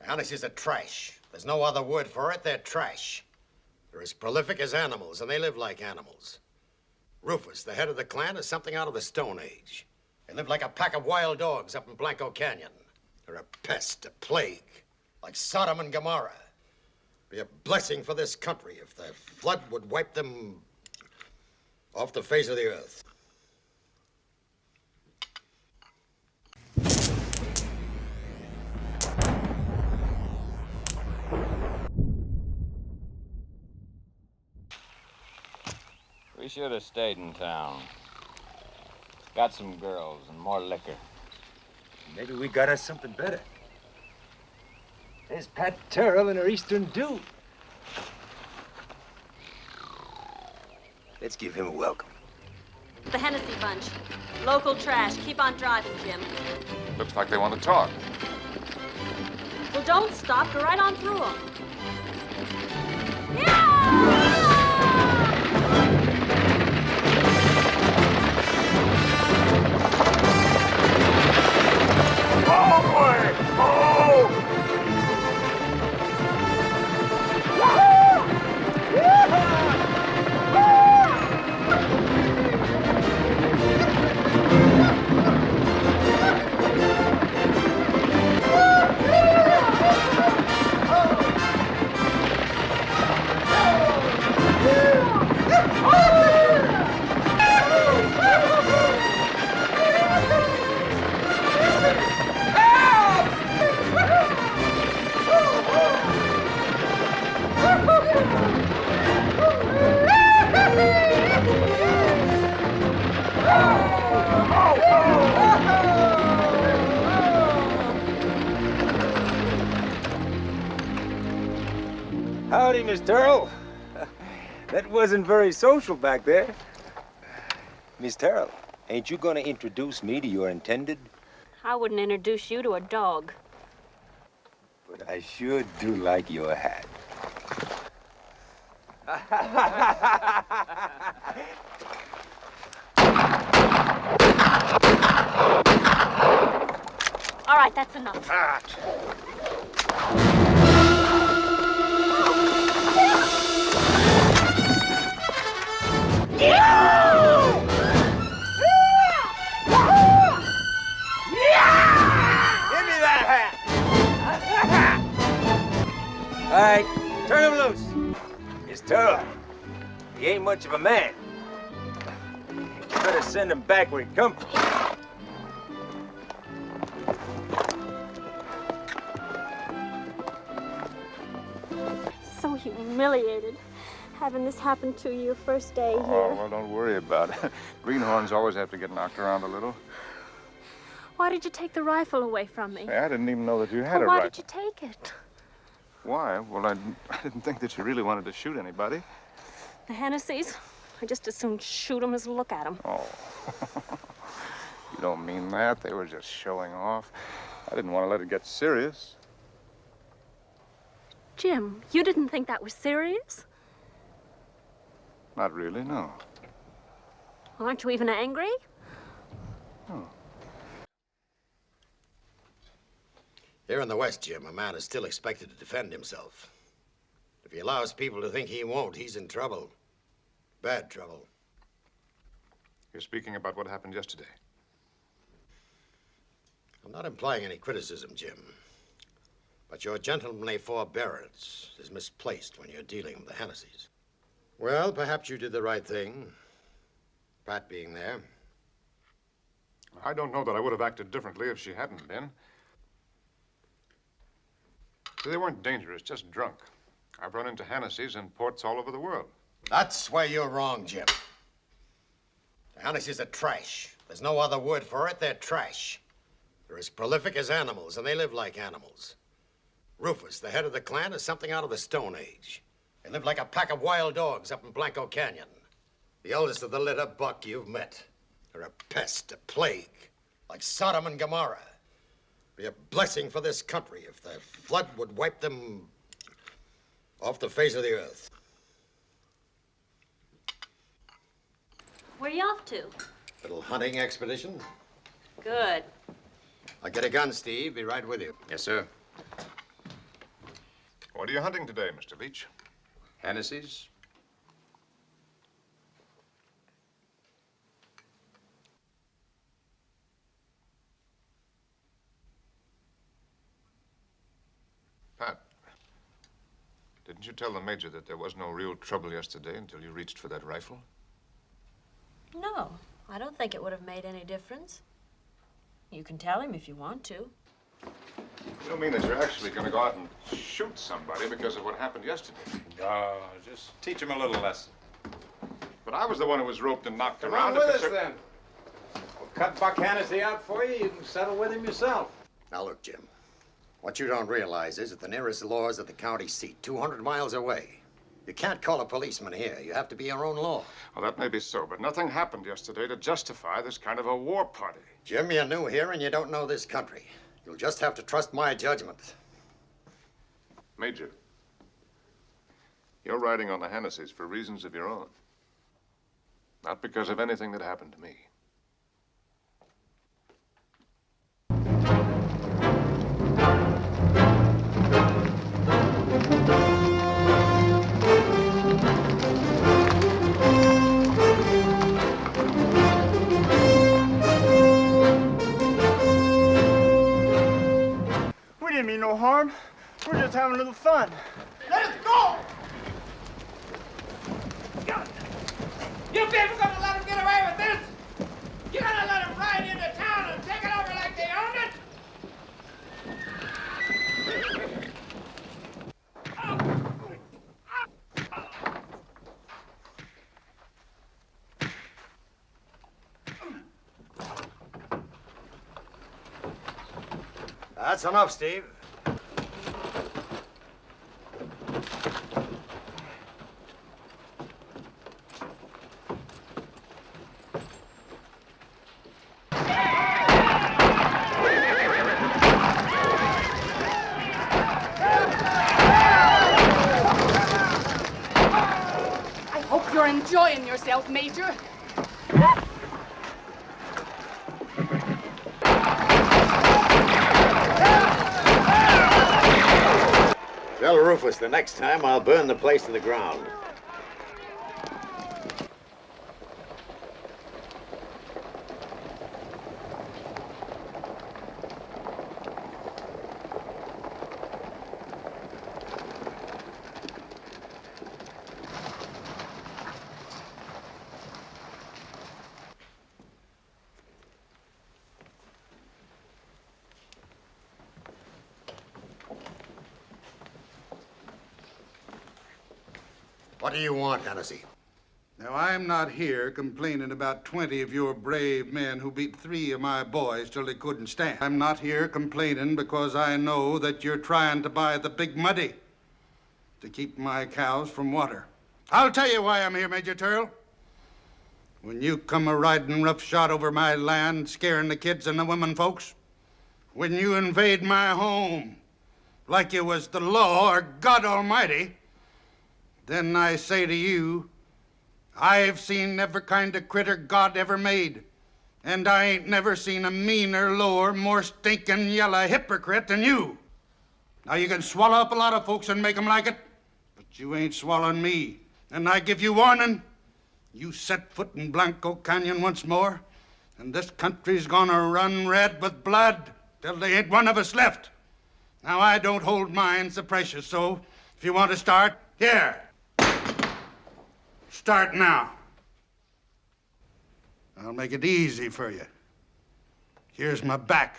Hannassey's are trash. There's no other word for it. They're trash. They're as prolific as animals, and they live like animals. Rufus, the head of the clan, is something out of the Stone Age. They live like a pack of wild dogs up in Blanco Canyon. They're a pest, a plague, like Sodom and Gomorrah. Be a blessing for this country if the flood would wipe them off the face of the earth. We should have stayed in town. Got some girls and more liquor. Maybe we got us something better. There's Pat Terrill and her Eastern Dude. Let's give him a welcome. The Hennessey bunch. Local trash. Keep on driving, Jim. Looks like they want to talk. Well, don't stop. Go right on through them. Howdy, Miss Terrill. That wasn't very social back there. Miss Terrill, ain't you gonna introduce me to your intended? I wouldn't introduce you to a dog. But I sure do like your hat. All right, that's enough. All right, turn him loose. It's Terrill. He ain't much of a man. You better send him back where he come from. So humiliated. Having this happen to you your first day here. Oh, well, don't worry about it. Greenhorns always have to get knocked around a little. Why did you take the rifle away from me? Hey, I didn't even know that you had a Why rifle. did you take it? Why? Well, I didn't think that you really wanted to shoot anybody. The Hennesseys? I just as soon shoot them as look at them. Oh. You don't mean that. They were just showing off. I didn't want to let it get serious. Jim, you didn't think that was serious? Not really, no. Well, aren't you even angry? Oh. Here in the West, Jim, a man is still expected to defend himself. If he allows people to think he won't, he's in trouble. Bad trouble. You're speaking about what happened yesterday. I'm not implying any criticism, Jim. But your gentlemanly forbearance is misplaced when you're dealing with the Hannesseys. Well, perhaps you did the right thing, Pat being there. I don't know that I would have acted differently if she hadn't been. They weren't dangerous, just drunk. I've run into Hannesseys in ports all over the world. That's where you're wrong, Jim. The Hannesseys are trash. There's no other word for it. They're trash. They're as prolific as animals, and they live like animals. Rufus, the head of the clan, is something out of the Stone Age. They live like a pack of wild dogs up in Blanco Canyon. The eldest of the litter buck you've met. They're a pest, a plague, like Sodom and Gomorrah. Be a blessing for this country if the flood would wipe them off the face of the earth. Where are you off to? Little hunting expedition. Good. I'll get a gun, Steve. Be right with you. Yes, sir. What are you hunting today, Mr. Leach? Hannassey's? Pat, didn't you tell the Major that there was no real trouble yesterday until you reached for that rifle? No, I don't think it would have made any difference. You can tell him if you want to. You don't mean that you're actually going to go out and shoot somebody because of what happened yesterday? No, just teach him a little lesson. But I was the one who was roped and knocked Come around. on with us, then. We'll cut Buck Hannassey out for you. You can settle with him yourself. Now look, Jim. What you don't realize is that the nearest law is at the county seat, 200 miles away. You can't call a policeman here. You have to be your own law. Well, that may be so, but nothing happened yesterday to justify this kind of a war party. Jim, you're new here and you don't know this country. You'll just have to trust my judgment. Major, you're riding on the Hannesseys for reasons of your own. Not because of anything that happened to me. We didn't mean no harm. We're just having a little fun. Let us go! You people gonna let them get away with this? You're gonna let them ride into town and take it over like they own it? That's enough, Steve. I hope you're enjoying yourself, Major. Tell Rufus the next time I'll burn the place to the ground. What do you want, Hannassey? Now, I'm not here complaining about 20 of your brave men who beat 3 of my boys till they couldn't stand. I'm not here complaining because I know that you're trying to buy the big muddy to keep my cows from water. I'll tell you why I'm here, Major Terrill. When you come a-riding roughshod over my land, scaring the kids and the women folks, when you invade my home like you was the law or God Almighty, then I say to you, I've seen every kind of critter God ever made, and I ain't never seen a meaner, lower, more stinking yellow hypocrite than you. Now, you can swallow up a lot of folks and make 'em like it, but you ain't swallowing me. And I give you warning, you set foot in Blanco Canyon once more, and this country's gonna run red with blood till there ain't one of us left. Now, I don't hold mine so precious, so if you want to start, here. Start now. I'll make it easy for you. Here's my back.